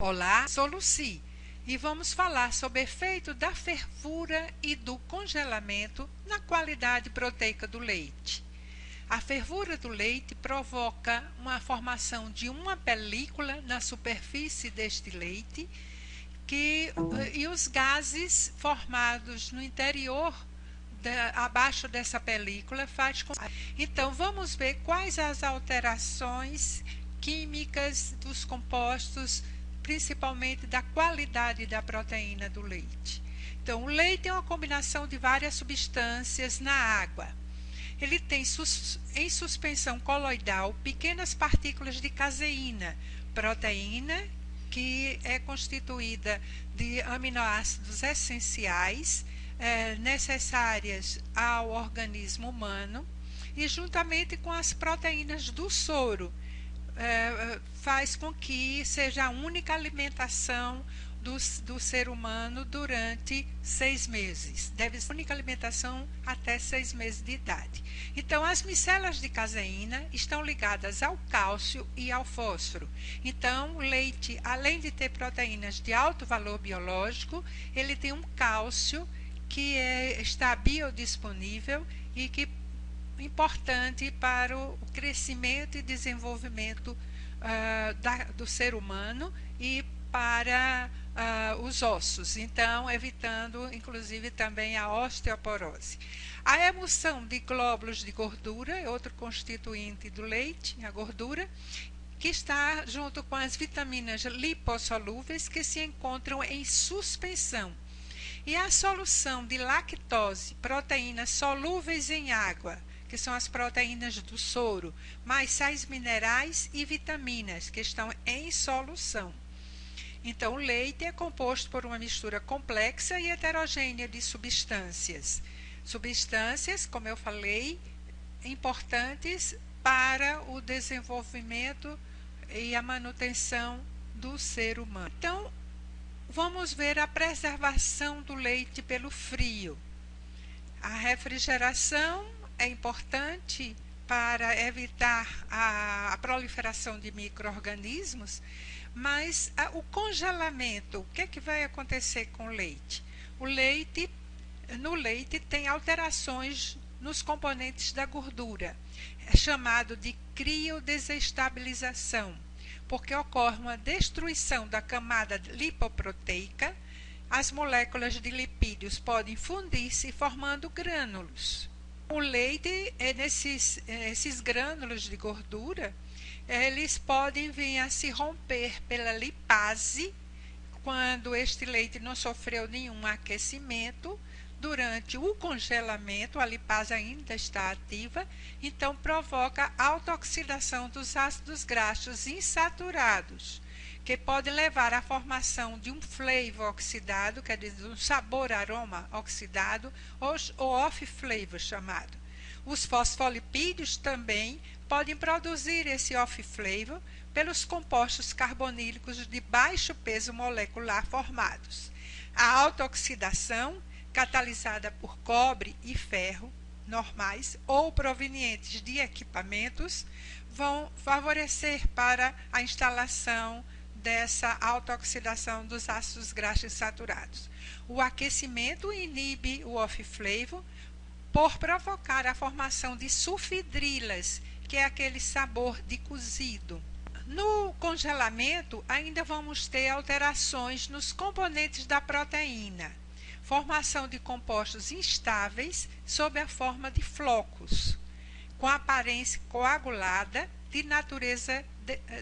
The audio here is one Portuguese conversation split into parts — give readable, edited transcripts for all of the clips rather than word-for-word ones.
Olá, sou Lucy e vamos falar sobre o efeito da fervura e do congelamento na qualidade proteica do leite. A fervura do leite provoca uma formação de uma película na superfície deste leite e os gases formados no interior abaixo dessa película faz com... Então vamos ver quais as alterações químicas dos compostos, principalmente da qualidade da proteína do leite. Então, o leite é uma combinação de várias substâncias na água. Ele tem em suspensão coloidal pequenas partículas de caseína, proteína que é constituída de aminoácidos essenciais necessárias ao organismo humano e juntamente com as proteínas do soro faz com que seja a única alimentação do ser humano durante 6 meses. Deve ser a única alimentação até 6 meses de idade. Então, as micelas de caseína estão ligadas ao cálcio e ao fósforo. Então, o leite, além de ter proteínas de alto valor biológico, ele tem um cálcio que está biodisponível e que importante para o crescimento e desenvolvimento do ser humano e para os ossos, então evitando inclusive também a osteoporose. A emulsão de glóbulos de gordura é outro constituinte do leite, a gordura, que está junto com as vitaminas lipossolúveis que se encontram em suspensão. E a solução de lactose, proteínas solúveis em água, que são as proteínas do soro, mais sais minerais e vitaminas, que estão em solução. Então, o leite é composto por uma mistura complexa e heterogênea de substâncias. Substâncias, como eu falei, importantes para o desenvolvimento e a manutenção do ser humano. Então, vamos ver a preservação do leite pelo frio. A refrigeração é importante para evitar a proliferação de micro-organismos, mas o congelamento, o que é que vai acontecer com o leite? No leite tem alterações nos componentes da gordura, é chamado de criodesestabilização, porque ocorre uma destruição da camada lipoproteica, as moléculas de lipídios podem fundir-se formando grânulos. O leite, esses grânulos de gordura, eles podem vir a se romper pela lipase, quando este leite não sofreu nenhum aquecimento. Durante o congelamento, a lipase ainda está ativa, então provoca autooxidação dos ácidos graxos insaturados, que pode levar à formação de um flavor oxidado, quer dizer, um sabor-aroma oxidado, ou off-flavor chamado. Os fosfolipídios também podem produzir esse off-flavor pelos compostos carbonílicos de baixo peso molecular formados. A autooxidação, catalisada por cobre e ferro normais ou provenientes de equipamentos, vão favorecer para a instalação dessa autooxidação dos ácidos graxos saturados. O aquecimento inibe o off-flavor por provocar a formação de sulfidrilas, que é aquele sabor de cozido. No congelamento, ainda vamos ter alterações nos componentes da proteína, formação de compostos instáveis sob a forma de flocos, com aparência coagulada de natureza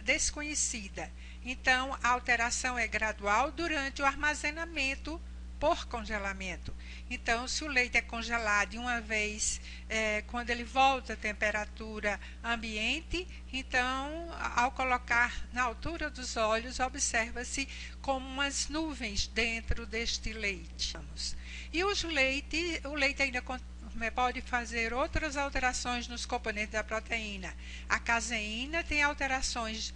desconhecida. Então, a alteração é gradual durante o armazenamento por congelamento. Então, se o leite é congelado de uma vez, quando ele volta à temperatura ambiente, então, ao colocar na altura dos olhos, observa-se como umas nuvens dentro deste leite. E o leite ainda pode fazer outras alterações nos componentes da proteína. A caseína tem alterações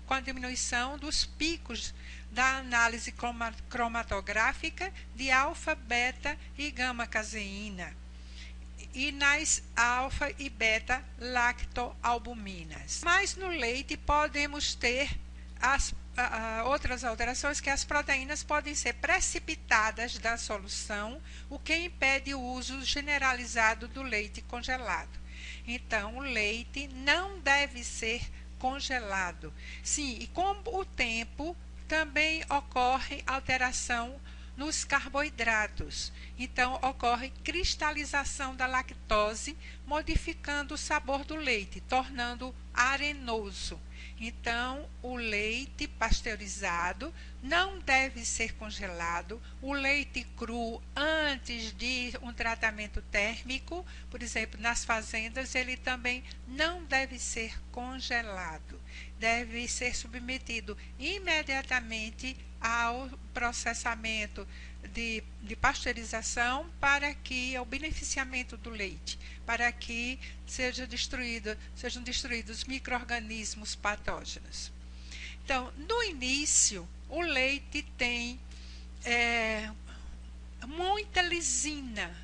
com a diminuição dos picos da análise cromatográfica de alfa, beta e gama caseína e nas alfa e beta lactoalbuminas. Mas no leite podemos ter as outras alterações que as proteínas podem ser precipitadas da solução, o que impede o uso generalizado do leite congelado. Então, o leite não deve ser congelado. Sim, e com o tempo também ocorre alteração nos carboidratos. Então, ocorre cristalização da lactose, modificando o sabor do leite, tornando arenoso. Então, o leite pasteurizado não deve ser congelado. O leite cru, antes de um tratamento térmico, por exemplo, nas fazendas, ele também não deve ser congelado. Deve ser submetido imediatamente ao processamento de pasteurização para que o beneficiamento do leite, para que sejam destruídos micro-organismos patógenos. Então, no início, o leite tem muita lisina.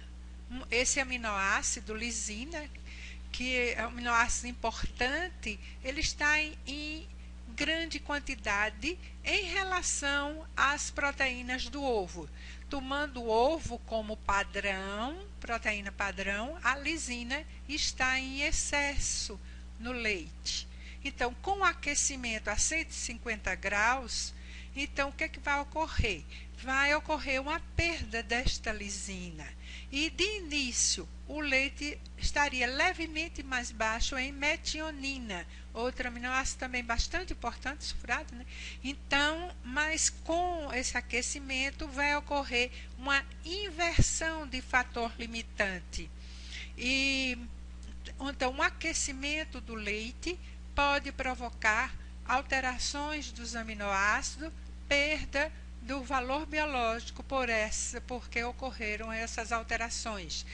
Esse aminoácido, lisina, que é um aminoácido importante, ele está em grande quantidade em relação às proteínas do ovo. Tomando o ovo como padrão, proteína padrão, a lisina está em excesso no leite. Então, com o aquecimento a 150 graus, então o que vai ocorrer? Vai ocorrer uma perda desta lisina. E de início, o leite estaria levemente mais baixo em metionina, outro aminoácido também bastante importante, sulfurato, né? Então, mas com esse aquecimento vai ocorrer uma inversão de fator limitante. E então, o aquecimento do leite pode provocar alterações dos aminoácidos, perda do valor biológico porque ocorreram essas alterações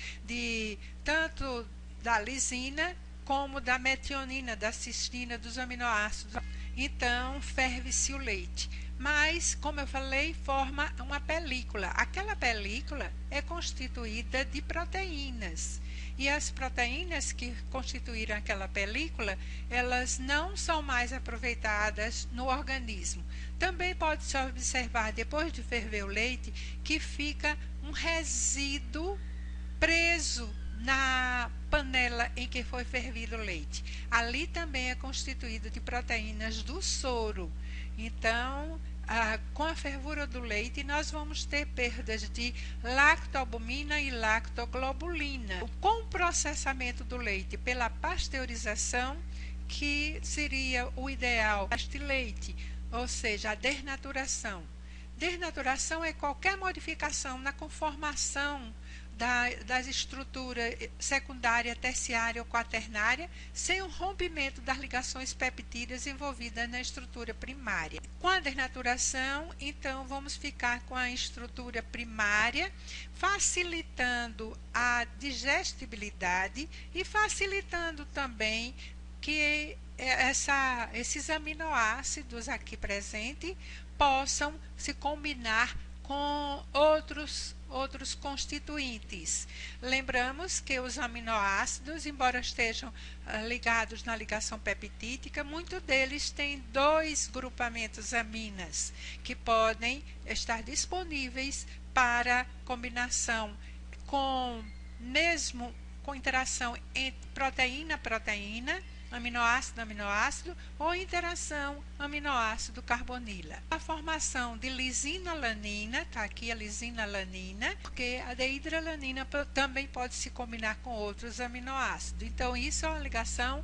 tanto da lisina como da metionina, da cistina, dos aminoácidos. Então, ferve-se o leite. Mas, como eu falei, forma uma película. Aquela película é constituída de proteínas. E as proteínas que constituíram aquela película, elas não são mais aproveitadas no organismo. Também pode-se observar, depois de ferver o leite, que fica um resíduo preso na panela em que foi fervido o leite. Ali também é constituído de proteínas do soro. Então, com a fervura do leite, nós vamos ter perdas de lactoalbumina e lactoglobulina. Com o processamento do leite pela pasteurização, que seria o ideal deste leite, ou seja, a desnaturação. Desnaturação é qualquer modificação na conformação das estruturas secundária, terciária ou quaternária, sem o rompimento das ligações peptídeas envolvidas na estrutura primária. Com a desnaturação, então, vamos ficar com a estrutura primária, facilitando a digestibilidade e facilitando também que esses aminoácidos aqui presentes possam se combinar com outros constituintes. Lembramos que os aminoácidos, embora estejam ligados na ligação peptídica, muitos deles têm 2 grupamentos aminas que podem estar disponíveis para combinação com interação entre proteína-proteína, aminoácido-aminoácido ou interação aminoácido-carbonila. A formação de lisina-alanina, está aqui a lisina-alanina, porque a deidralanina também pode se combinar com outros aminoácidos. Então, isso é uma ligação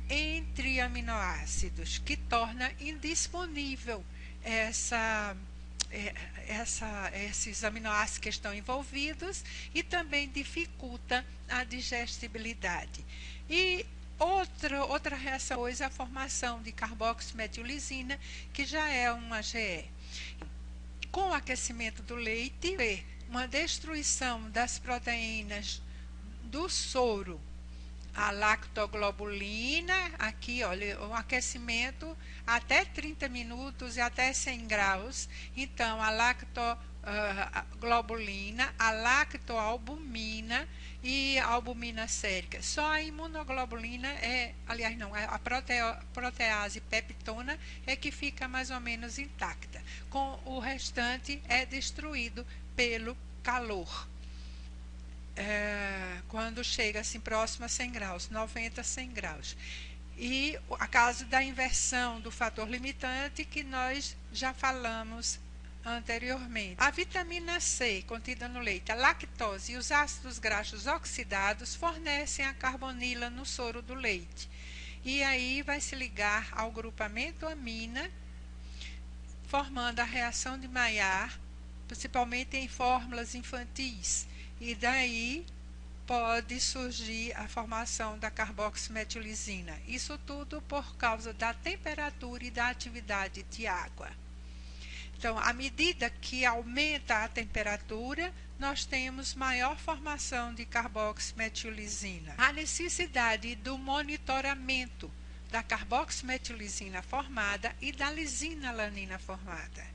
entre aminoácidos que torna indisponível esses aminoácidos que estão envolvidos e também dificulta a digestibilidade. E outra reação é a formação de carboximetillisina, que já é uma AGE. Com o aquecimento do leite, uma destruição das proteínas do soro, a lactoglobulina, aqui, olha, um aquecimento até 30 minutos e até 100 graus. Então, a globulina, a lactoalbumina e a albumina sérica. Só a imunoglobulina a protease peptona é que fica mais ou menos intacta. Com o restante é destruído pelo calor. Quando chega assim próximo a 100 graus, 90 a 100 graus. E a caso da inversão do fator limitante que nós já falamos anteriormente. A vitamina C contida no leite, a lactose e os ácidos graxos oxidados fornecem a carbonila no soro do leite. E aí vai se ligar ao grupamento amina, formando a reação de Maillard, principalmente em fórmulas infantis. E daí pode surgir a formação da carboximetilizina. Isso tudo por causa da temperatura e da atividade de água. Então, à medida que aumenta a temperatura, nós temos maior formação de carboximetilizina. A necessidade do monitoramento da carboximetilizina formada e da lisinalanina formada.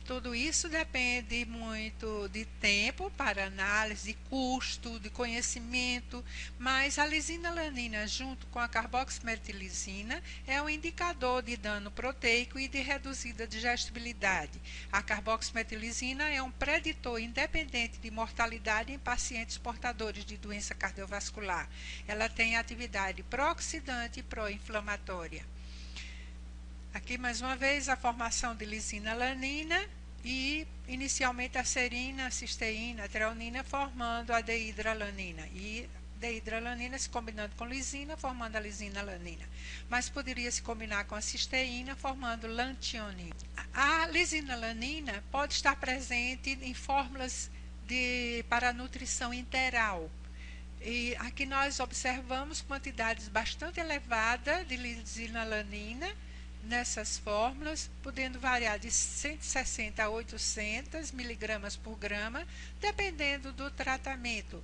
Tudo isso depende muito de tempo para análise, de custo, de conhecimento, mas a lisinalanina junto com a carboximetilizina é um indicador de dano proteico e de reduzida digestibilidade. A carboximetilizina é um preditor independente de mortalidade em pacientes portadores de doença cardiovascular. Ela tem atividade pró-oxidante e pró-inflamatória. Aqui mais uma vez a formação de lisinalanina e inicialmente a serina, a cisteína, a treonina formando a deidralanina e deidralanina se combinando com lisina formando a lisinalanina, mas poderia se combinar com a cisteína formando lantionina. A lisinalanina pode estar presente em fórmulas para a nutrição interal. E aqui nós observamos quantidades bastante elevadas de lisinalanina nessas fórmulas, podendo variar de 160 a 800 miligramas por grama, dependendo do tratamento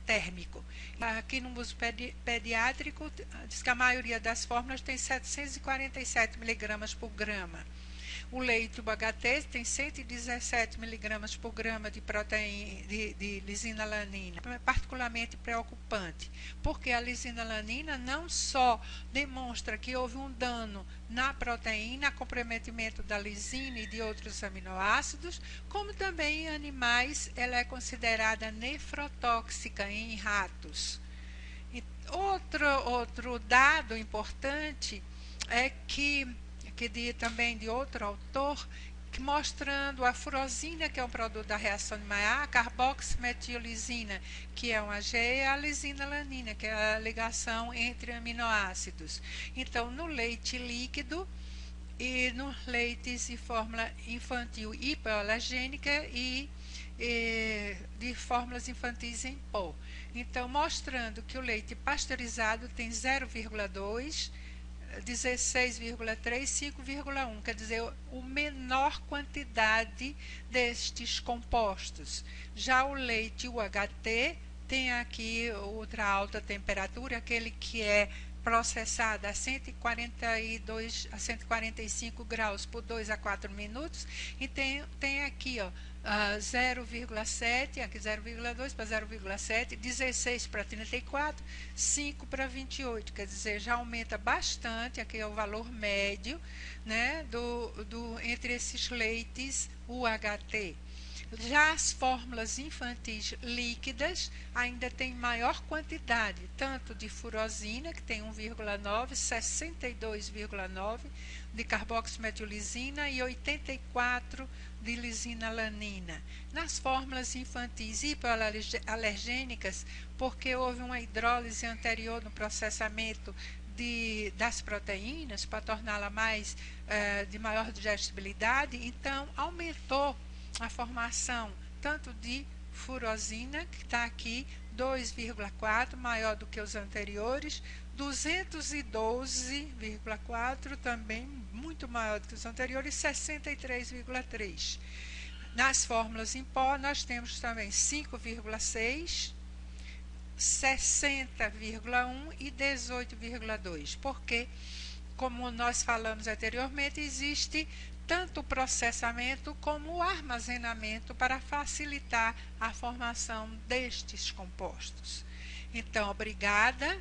térmico. Aqui no uso pediátrico, diz que a maioria das fórmulas tem 747 miligramas por grama. O leite UHT tem 117 miligramas por grama de proteína de lisinalanina. É particularmente preocupante, porque a lisinalanina não só demonstra que houve um dano na proteína, comprometimento da lisina e de outros aminoácidos, como também em animais ela é considerada nefrotóxica em ratos. Outro dado importante é que também de outro autor, mostrando a furosina, que é um produto da reação de Maillard, a carboximetilizina, que é uma AG, e a lisinalanina, que é a ligação entre aminoácidos. Então, no leite líquido e nos leites de fórmula infantil hipoalergênica e de fórmulas infantis em pó. Então, mostrando que o leite pasteurizado tem 0,2, 16,3, 5,1, quer dizer, o menor quantidade destes compostos. Já o leite UHT tem aqui outra alta temperatura, aquele que é processado a 142 a 145 graus por 2 a 4 minutos, e tem aqui, ó, 0,7, aqui 0,2 para 0,7, 16 para 34, 5 para 28, quer dizer, já aumenta bastante, aqui é o valor médio, né, entre esses leites UHT. Já as fórmulas infantis líquidas ainda tem maior quantidade, tanto de furosina, que tem 1,9, 62,9 de carboximetilizina e 84 de lisinalanina. Nas fórmulas infantis hipoalergênicas, porque houve uma hidrólise anterior no processamento das proteínas para torná-la de maior digestibilidade, então aumentou a formação tanto de furosina, que está aqui 2,4, maior do que os anteriores, 212,4, também muito maior do que os anteriores, 63,3. Nas fórmulas em pó, nós temos também 5,6, 60,1 e 18,2, porque, como nós falamos anteriormente, existe tanto o processamento como o armazenamento para facilitar a formação destes compostos. Então, obrigada